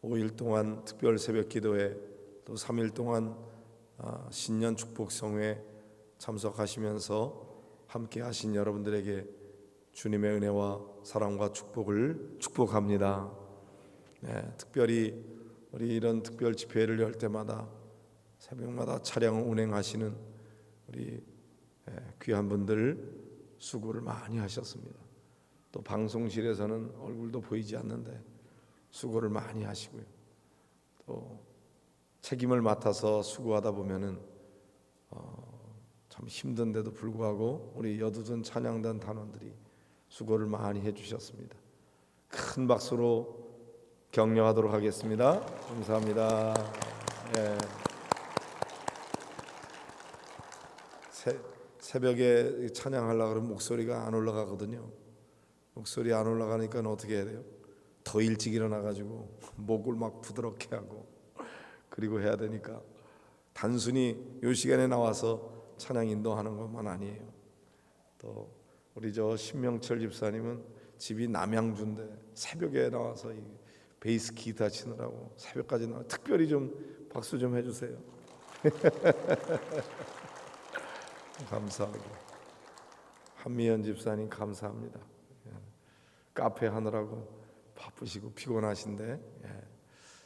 5일 동안 특별 새벽 기도회, 또 3일 동안 신년 축복 성회에 참석하시면서 함께 하신 여러분들에게 주님의 은혜와 사랑과 축복을 축복합니다. 특별히 우리 이런 특별 집회를 열 때마다 새벽마다 차량을 운행하시는 우리 귀한 분들 수고를 많이 하셨습니다. 또 방송실에서는 얼굴도 보이지 않는데 수고를 많이 하시고요. 또 책임을 맡아서 수고하다 보면은 참 힘든데도 불구하고 우리 여두전 찬양단 단원들이 수고를 많이 해주셨습니다. 큰 박수로 격려하도록 하겠습니다. 감사합니다. 새벽에 찬양하려고 그러면 목소리가 안 올라가거든요. 목소리 안 올라가니까 어떻게 해야 돼요? 더 일찍 일어나가지고 목을 막 부드럽게 하고 그리고 해야 되니까 단순히 이 시간에 나와서 찬양 인도하는 것만 아니에요. 또 우리 신명철 집사님은 집이 남양주인데 새벽에 나와서 이 베이스 기타 치느라고 새벽까지 나와. 특별히 좀 박수 좀 해주세요. 감사하고 한미연 집사님 감사합니다. 카페 하느라고 바쁘시고 피곤하신데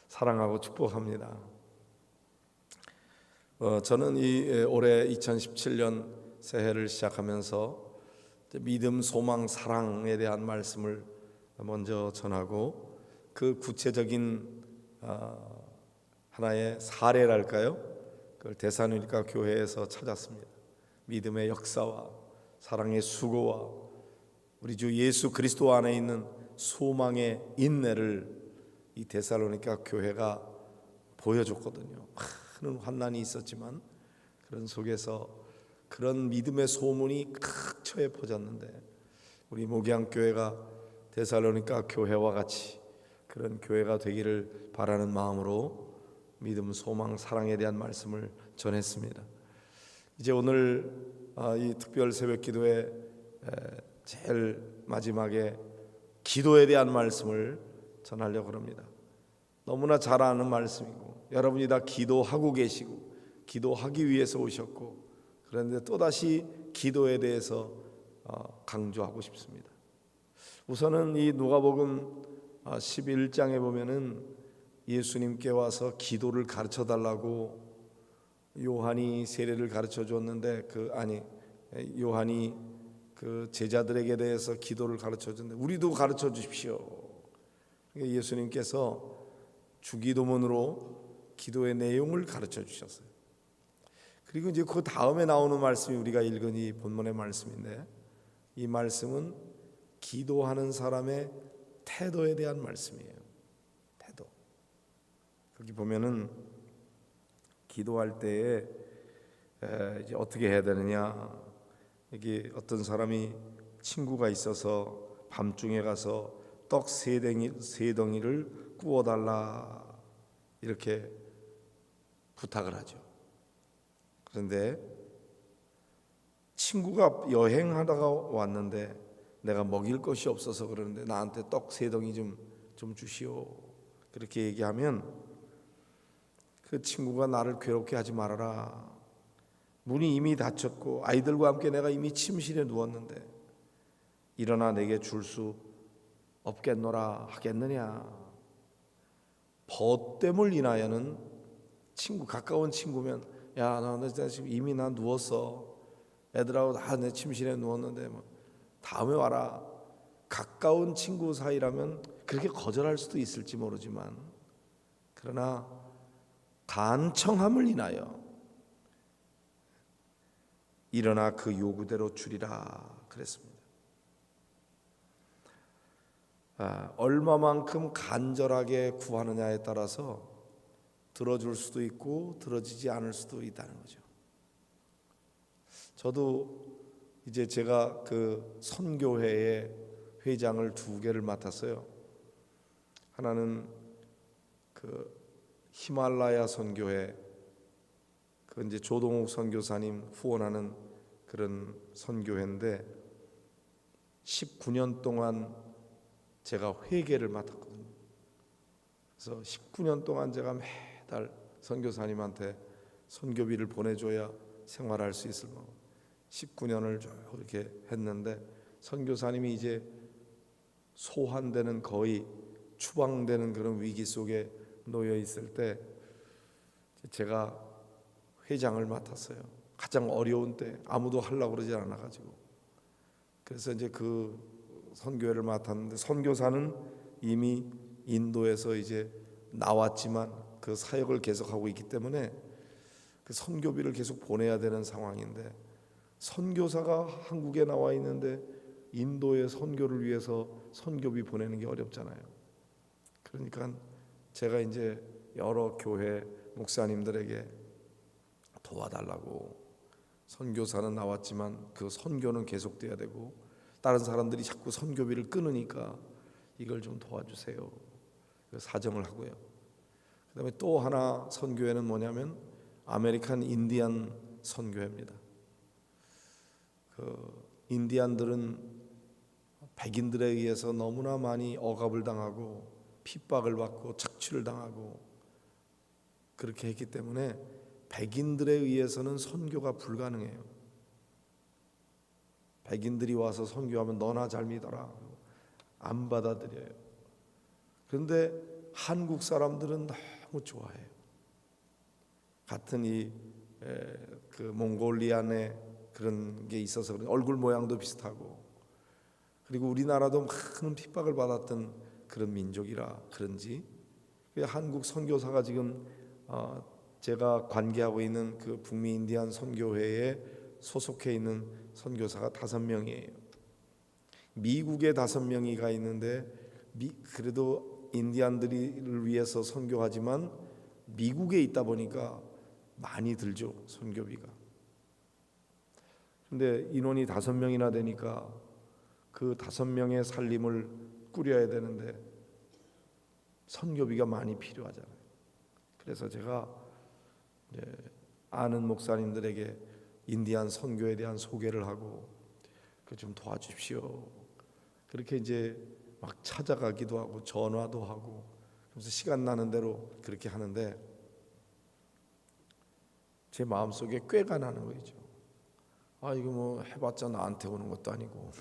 사랑하고 축복합니다. 저는 이 올해 2017년 새해를 시작하면서 믿음, 소망, 사랑에 대한 말씀을 먼저 전하고 그 구체적인 하나의 사례랄까요? 그걸 데살로니가 교회에서 찾았습니다. 믿음의 역사와 사랑의 수고와 우리 주 예수 그리스도 안에 있는 소망의 인내를 이 데살로니가 교회가 보여줬거든요. 많은 환난이 있었지만 그런 속에서 그런 믿음의 소문이 각처에 퍼졌는데 우리 목양교회가 데살로니가 교회와 같이 그런 교회가 되기를 바라는 마음으로 믿음, 소망, 사랑에 대한 말씀을 전했습니다. 이제 오늘 이 특별 새벽 기도에 제일 마지막에 기도에 대한 말씀을 전하려고 합니다. 너무나 잘 아는 말씀이고 여러분이 다 기도하고 계시고 기도하기 위해서 오셨고 그런데 또다시 기도에 대해서 강조하고 싶습니다. 우선은 이 누가복음 11장에 보면은 예수님께 와서 기도를 가르쳐 달라고 요한이 세례를 가르쳐 줬는데 요한이 그 제자들에게 대해서 기도를 가르쳐 줬는데 우리도 가르쳐 주십시오. 예수님께서 주기도문으로 기도의 내용을 가르쳐 주셨어요. 그리고 이제 그 다음에 나오는 말씀이 우리가 읽은 이 본문의 말씀인데 이 말씀은 기도하는 사람의 태도에 대한 말씀이에요. 태도. 거기 보면은 기도할 때에 이제 어떻게 해야 되느냐. 이게 어떤 사람이 친구가 있어서 밤중에 가서 떡 세 덩이를 구워달라 이렇게 부탁을 하죠. 그런데 친구가 여행하다가 왔는데 내가 먹일 것이 없어서 그러는데 나한테 떡 세 덩이 좀 주시오. 그렇게 얘기하면 그 친구가 나를 괴롭게 하지 말아라. 문이 이미 닫혔고 아이들과 함께 내가 이미 침실에 누웠는데 일어나 내게 줄 수 없겠노라 하겠느냐. 벗됨을 인하여는 가까운 친구면 야, 나 지금 이미 나 누웠어. 애들하고 다 내 침실에 누웠는데 다음에 와라. 가까운 친구 사이라면 그렇게 거절할 수도 있을지 모르지만 그러나 간청함을 인하여 일어나 그 요구대로 주리라 그랬습니다. 얼마만큼 간절하게 구하느냐에 따라서 들어줄 수도 있고 들어지지 않을 수도 있다는 거죠. 저도 이제 제가 그 선교회의 회장을 2개를 맡았어요. 하나는 그 히말라야 선교회, 그 이제 조동욱 선교사님 후원하는 그런 선교회인데 19년 동안 제가 회계를 맡았거든요. 그래서 19년 동안 제가 매달 선교사님한테 선교비를 보내줘야 생활할 수 있을 만큼 19년을 쭉 이렇게 했는데, 선교사님이 이제 소환되는, 거의 추방되는 그런 위기 속에 놓여 있을 때 제가 회장을 맡았어요. 가장 어려운 때, 아무도 하려고 그러지 않아 가지고. 그래서 이제 그 선교회를 맡았는데, 선교사는 이미 인도에서 이제 나왔지만 그 사역을 계속하고 있기 때문에 그 선교비를 계속 보내야 되는 상황인데, 선교사가 한국에 나와 있는데 인도의 선교를 위해서 선교비 보내는 게 어렵잖아요. 그러니까 제가 이제 여러 교회 목사님들에게 도와달라고, 선교사는 나왔지만 그 선교는 계속돼야 되고 다른 사람들이 자꾸 선교비를 끊으니까 이걸 좀 도와주세요. 사정을 하고요. 그다음에 또 하나 선교회는 뭐냐면 아메리칸 인디안 선교회입니다. 그 인디안들은 백인들에 의해서 너무나 많이 억압을 당하고 핍박을 받고 착취를 당하고 그렇게 했기 때문에 백인들에 의해서는 선교가 불가능해요. 백인들이 와서 선교하면 너나 잘 믿어라, 안 받아들여요. 그런데 한국 사람들은 너무 좋아해요. 같은 그 몽골리안의 그런 게 있어서 얼굴 모양도 비슷하고, 그리고 우리나라도 많은 핍박을 받았던 그런 민족이라 그런지 한국 선교사가 지금 제가 관계하고 있는 그 북미 인디안 선교회에 소속해 있는 선교사가 5명이에요. 미국에 5명이 가 있는데 그래도 인디안들을 위해서 선교하지만 미국에 있다 보니까 많이 들죠, 선교비가. 근데 인원이 5명이나 되니까 그 5명의 살림을 꾸려야 되는데 선교비가 많이 필요하잖아요. 그래서 제가 아는 목사님들에게 인디안 선교에 대한 소개를 하고 좀 도와주십시오. 그렇게 이제 막 찾아가기도 하고 전화도 하고, 그래서 시간 나는 대로 그렇게 하는데 제 마음속에 꾀가 나는 거죠. 아, 이거 뭐 해봤자 나한테 오는 것도 아니고,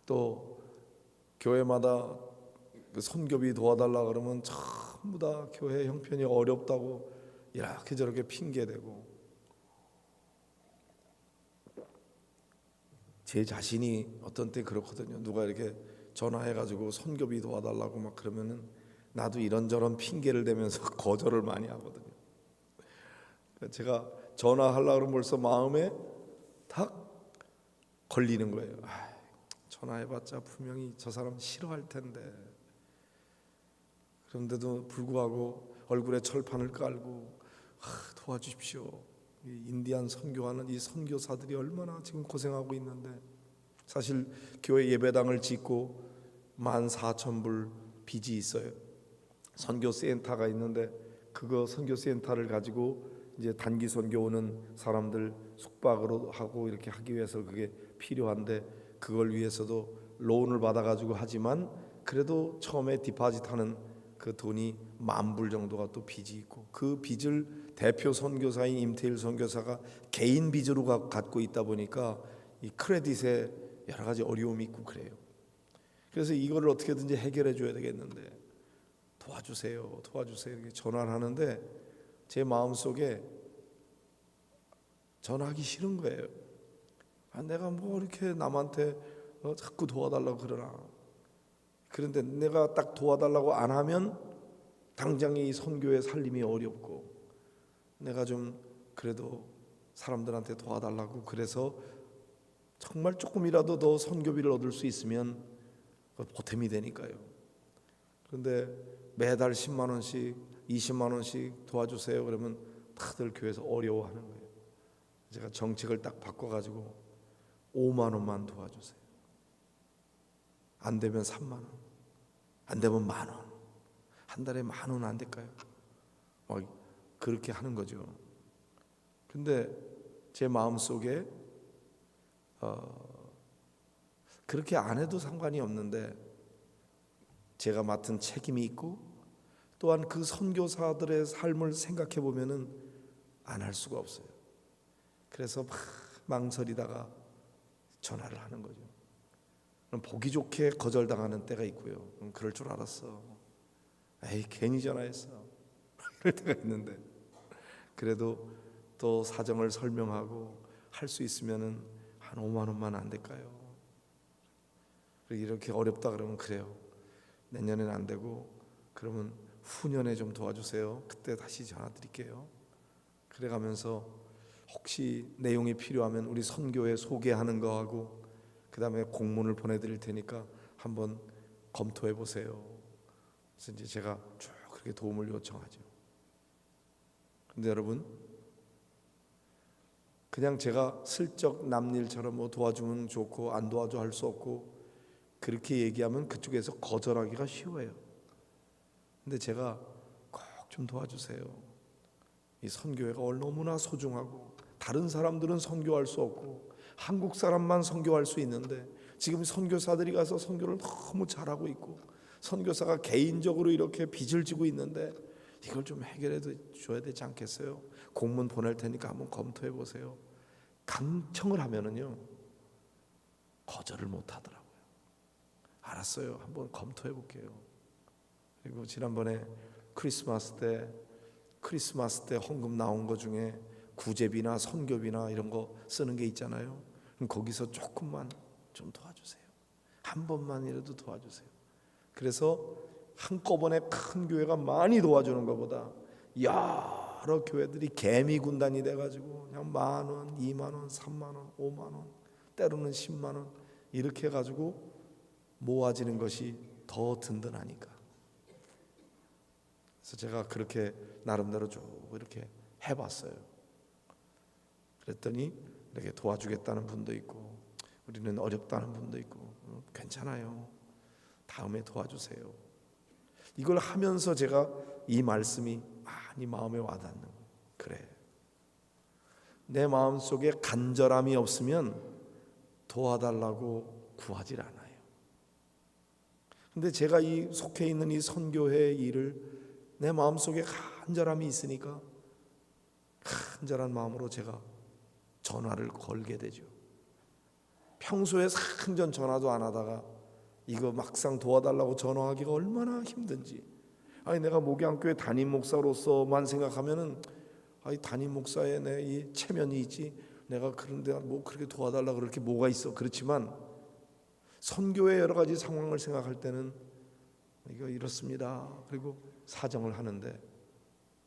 또 교회마다 그 선교비 도와달라 그러면 전부 다 교회 형편이 어렵다고 이렇게 저렇게 핑계대고, 제 자신이 어떤 때 그렇거든요. 누가 이렇게 전화해가지고 선교비 도와달라고 막 그러면은 나도 이런저런 핑계를 대면서 거절을 많이 하거든요. 제가 전화하려고 그러면 벌써 마음에 탁 걸리는 거예요. 전화해봤자 분명히 저 사람 싫어할 텐데, 그런데도 불구하고 얼굴에 철판을 깔고 도와주십시오. 이 인디안 선교하는 이 선교사들이 얼마나 지금 고생하고 있는데, 사실 교회 예배당을 짓고 14,000불 빚이 있어요. 선교센터가 있는데 그거 선교센터를 가지고 이제 단기 선교 오는 사람들 숙박으로 하고 이렇게 하기 위해서 그게 필요한데, 그걸 위해서도 론을 받아가지고 하지만 그래도 처음에 디파짓하는 그 돈이 10,000불 정도가 또 빚이 있고, 그 빚을 대표 선교사인 임태일 선교사가 개인 빚으로 갖고 있다 보니까 이 크레딧에 여러 가지 어려움이 있고 그래요. 그래서 이거를 어떻게든지 해결해 줘야 되겠는데 도와주세요, 도와주세요 이렇게 전화를 하는데 제 마음속에 전화하기 싫은 거예요. 내가 뭐 이렇게 남한테 자꾸 도와달라고 그러나. 그런데 내가 딱 도와달라고 안 하면 당장 이 선교의 살림이 어렵고, 내가 좀 그래도 사람들한테 도와달라고 그래서 정말 조금이라도 더 선교비를 얻을 수 있으면 보탬이 되니까요. 그런데 매달 10만 원씩 20만 원씩 도와주세요 그러면 다들 교회에서 어려워하는 거예요. 제가 정책을 딱 바꿔가지고 5만 원만 도와주세요. 안 되면 3만 원, 안 되면 10,000원, 한 달에 10,000원 안 될까요? 막 그렇게 하는 거죠. 근데 제 마음속에 그렇게 안 해도 상관이 없는데 제가 맡은 책임이 있고 또한 그 선교사들의 삶을 생각해 보면은 안 할 수가 없어요. 그래서 막 망설이다가 전화를 하는 거죠. 보기 좋게 거절당하는 때가 있고요. 그럴 줄 알았어. 에이, 괜히 전화했어. 이럴 때가 있는데, 그래도 또 사정을 설명하고 할 수 있으면은 한 5만 원만 안 될까요? 이렇게 어렵다 그러면 그래요. 내년에는 안 되고 그러면 후년에 좀 도와주세요. 그때 다시 전화 드릴게요. 그래가면서 혹시 내용이 필요하면 우리 선교회 소개하는 거하고 그 다음에 공문을 보내드릴 테니까 한번 검토해 보세요. 그래서 이제 제가 쭉 그렇게 도움을 요청하죠. 근데 여러분, 그냥 제가 슬쩍 남 일처럼 뭐 도와주면 좋고 안 도와줘 할 수 없고 그렇게 얘기하면 그쪽에서 거절하기가 쉬워요. 근데 제가 꼭 좀 도와주세요. 이 선교회가 너무나 소중하고 다른 사람들은 선교할 수 없고 한국 사람만 선교할 수 있는데 지금 선교사들이 가서 선교를 너무 잘하고 있고 선교사가 개인적으로 이렇게 빚을 지고 있는데 이걸 좀 해결해 줘야 되지 않겠어요? 공문 보낼 테니까 한번 검토해 보세요. 강청을 하면은요 거절을 못 하더라고요. 알았어요, 한번 검토해 볼게요. 그리고 지난번에 크리스마스 때 헌금 나온 거 중에 구제비나 선교비나 이런 거 쓰는 게 있잖아요. 그럼 거기서 조금만 좀 도와주세요. 한 번만이라도 도와주세요. 그래서 한꺼번에 큰 교회가 많이 도와주는 것보다 여러 교회들이 개미 군단이 돼가지고 그냥 10,000원, 20,000원, 30,000원, 50,000원, 때로는 100,000원 이렇게 해가지고 모아지는 것이 더 든든하니까. 그래서 제가 그렇게 나름대로 쭉 이렇게 해봤어요. 그랬더니 이렇게 도와주겠다는 분도 있고 우리는 어렵다는 분도 있고 괜찮아요, 다음에 도와주세요. 이걸 하면서 제가 이 말씀이 많이 마음에 와닿는 거예요. 그래, 내 마음속에 간절함이 없으면 도와달라고 구하질 않아요. 근데 제가 이 속해 있는 이 선교회 일을 내 마음속에 간절함이 있으니까 간절한 마음으로 제가 전화를 걸게 되죠. 평소에 상전 전화도 안 하다가 이거 막상 도와달라고 전화하기가 얼마나 힘든지. 아니 내가 목양교회 담임 목사로서만 생각하면은 담임 목사의 내 이 체면이 있지 내가 그런데 뭐 그렇게 도와달라 그럴 게 뭐가 있어. 그렇지만 선교의 여러 가지 상황을 생각할 때는 이거 이렇습니다. 그리고 사정을 하는데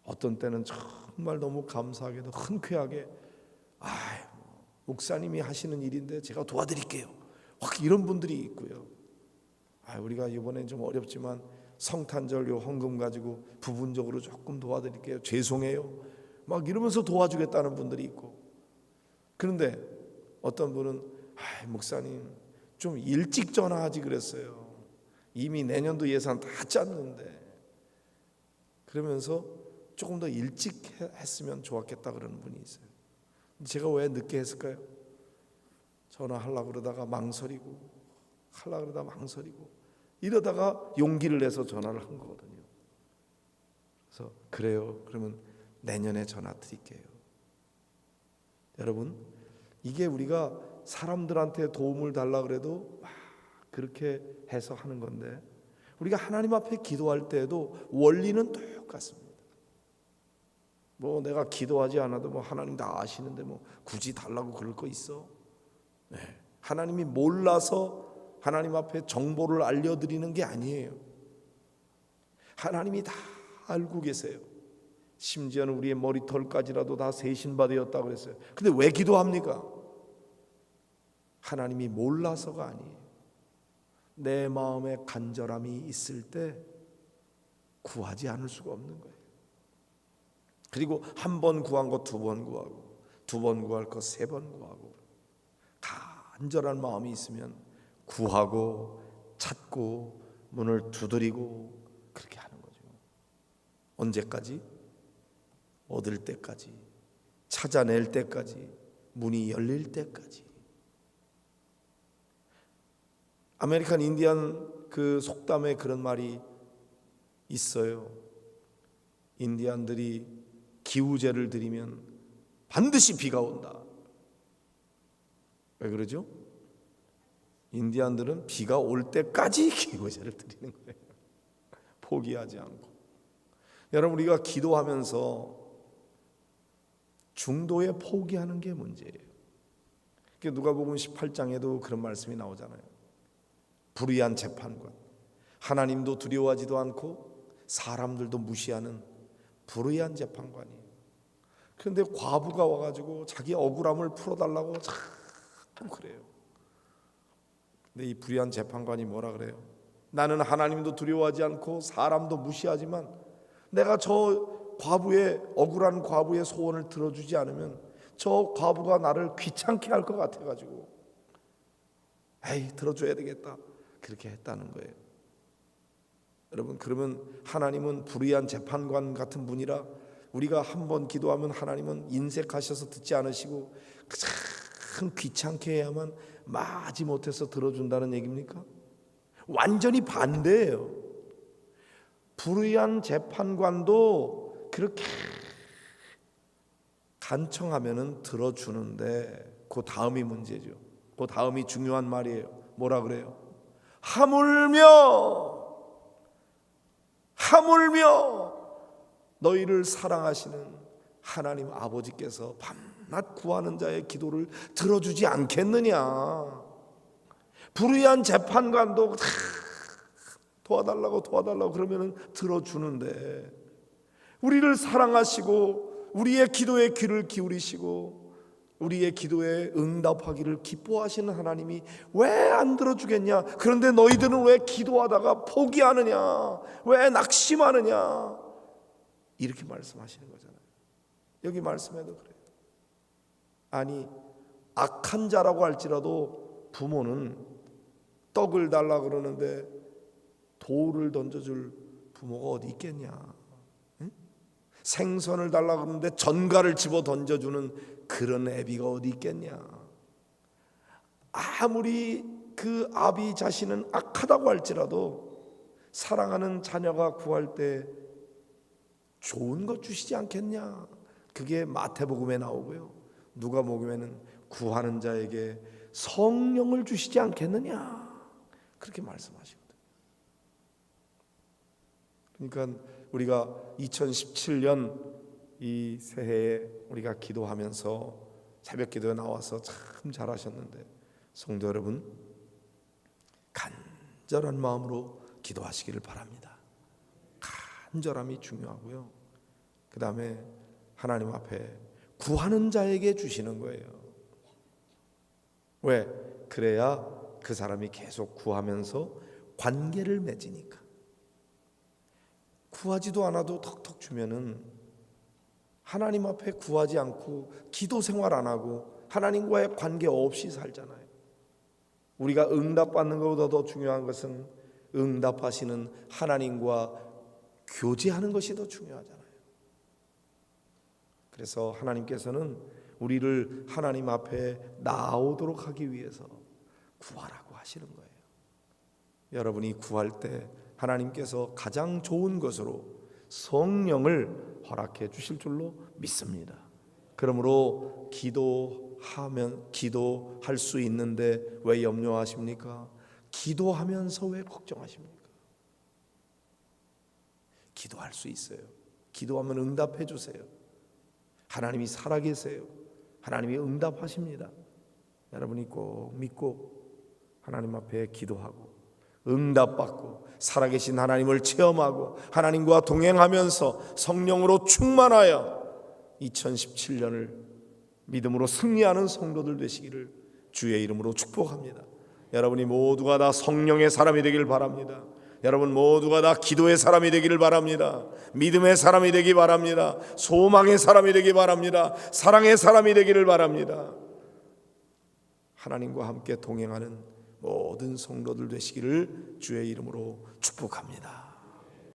어떤 때는 정말 너무 감사하게도 흔쾌하게 목사님이 하시는 일인데 제가 도와드릴게요. 확 이런 분들이 있고요. 우리가 이번엔 좀 어렵지만 성탄절 헌금 가지고 부분적으로 조금 도와드릴게요. 죄송해요. 막 이러면서 도와주겠다는 분들이 있고. 그런데 어떤 분은 목사님 좀 일찍 전화하지 그랬어요. 이미 내년도 예산 다 짰는데. 그러면서 조금 더 일찍 했으면 좋았겠다 그러는 분이 있어요. 제가 왜 늦게 했을까요? 전화하려고 그러다가 망설이고 하려고 그러다가 망설이고 이러다가 용기를 내서 전화를 한 거거든요. 그래서 그래요, 그러면 내년에 전화 드릴게요. 여러분, 이게 우리가 사람들한테 도움을 달라 그래도 막 그렇게 해서 하는 건데 우리가 하나님 앞에 기도할 때에도 원리는 똑같습니다. 뭐 내가 기도하지 않아도 뭐 하나님 다 아시는데 뭐 굳이 달라고 그럴 거 있어? 네. 하나님이 몰라서 하나님 앞에 정보를 알려드리는 게 아니에요. 하나님이 다 알고 계세요. 심지어는 우리의 머리털까지라도 다 세신받으었다고 그랬어요. 근데 왜 기도합니까? 하나님이 몰라서가 아니에요. 내 마음에 간절함이 있을 때 구하지 않을 수가 없는 거예요. 그리고 한 번 구한 거 두 번 구하고 두 번 구할 거 세 번 구하고 간절한 마음이 있으면 구하고 찾고 문을 두드리고 그렇게 하는 거죠. 언제까지? 얻을 때까지, 찾아낼 때까지, 문이 열릴 때까지. 아메리칸 인디안 그 속담에 그런 말이 있어요. 인디안들이 기우제를 드리면 반드시 비가 온다. 왜 그러죠? 인디안들은 비가 올 때까지 기우제를 드리는 거예요. 포기하지 않고. 여러분, 우리가 기도하면서 중도에 포기하는 게 문제예요. 누가복음 18장에도 그런 말씀이 나오잖아요. 불의한 재판관, 하나님도 두려워하지도 않고 사람들도 무시하는 불의한 재판관이에요. 그런데 과부가 와가지고 자기 억울함을 풀어달라고 자꾸 그래요. 근데 이 불의한 재판관이 뭐라 그래요? 나는 하나님도 두려워하지 않고 사람도 무시하지만 내가 저 과부의, 억울한 과부의 소원을 들어주지 않으면 저 과부가 나를 귀찮게 할 것 같아가지고 에이, 들어줘야 되겠다, 그렇게 했다는 거예요. 여러분, 그러면 하나님은 불의한 재판관 같은 분이라 우리가 한번 기도하면 하나님은 인색하셔서 듣지 않으시고 참 귀찮게 해야만 마지 못해서 들어준다는 얘기입니까? 완전히 반대예요. 불의한 재판관도 그렇게 간청하면은 들어주는데 그 다음이 문제죠. 그 다음이 중요한 말이에요. 뭐라 그래요? 하물며 너희를 사랑하시는 하나님 아버지께서 밤낮 구하는 자의 기도를 들어주지 않겠느냐. 불의한 재판관도 도와달라고 그러면 들어주는데, 우리를 사랑하시고 우리의 기도에 귀를 기울이시고 우리의 기도에 응답하기를 기뻐하시는 하나님이 왜 안 들어주겠냐? 그런데 너희들은 왜 기도하다가 포기하느냐? 왜 낙심하느냐? 이렇게 말씀하시는 거잖아요. 여기 말씀에도 그래요. 아니, 악한 자라고 할지라도 부모는 떡을 달라 그러는데 돌을 던져줄 부모가 어디 있겠냐? 응? 생선을 달라 그러는데 전갈을 집어 던져주는 그런 애비가 어디 있겠냐? 아무리 그 아비 자신은 악하다고 할지라도 사랑하는 자녀가 구할 때 좋은 것 주시지 않겠냐? 그게 마태복음에 나오고요, 누가복음에는 구하는 자에게 성령을 주시지 않겠느냐, 그렇게 말씀하시거든요. 그러니까 우리가 2017년 이 새해에 우리가 기도하면서 새벽 기도에 나와서 참 잘하셨는데, 성도 여러분, 간절한 마음으로 기도하시기를 바랍니다. 간절함이 중요하고요, 그 다음에 하나님 앞에 구하는 자에게 주시는 거예요. 왜? 그래야 그 사람이 계속 구하면서 관계를 맺으니까. 구하지도 않아도 턱턱 주면은 하나님 앞에 구하지 않고 기도 생활 안 하고 하나님과의 관계 없이 살잖아요. 우리가 응답받는 것보다 더 중요한 것은 응답하시는 하나님과 교제하는 것이 더 중요하잖아요. 그래서 하나님께서는 우리를 하나님 앞에 나오도록 하기 위해서 구하라고 하시는 거예요. 여러분이 구할 때 하나님께서 가장 좋은 것으로 성령을 허락해 주실 줄로 믿습니다. 그러므로 기도할 수 있는데 왜 염려하십니까? 기도하면서 왜 걱정하십니까? 기도할 수 있어요. 기도하면 응답해 주세요. 하나님이 살아계세요. 하나님이 응답하십니다. 여러분이 꼭 믿고 하나님 앞에 기도하고 응답받고 살아계신 하나님을 체험하고 하나님과 동행하면서 성령으로 충만하여 2017년을 믿음으로 승리하는 성도들 되시기를 주의 이름으로 축복합니다. 여러분이 모두가 다 성령의 사람이 되길 바랍니다. 여러분 모두가 다 기도의 사람이 되기를 바랍니다. 믿음의 사람이 되기 바랍니다. 소망의 사람이 되기 바랍니다. 사랑의 사람이 되기를 바랍니다. 하나님과 함께 동행하는 모든 성도들 되시기를 주의 이름으로 축복합니다.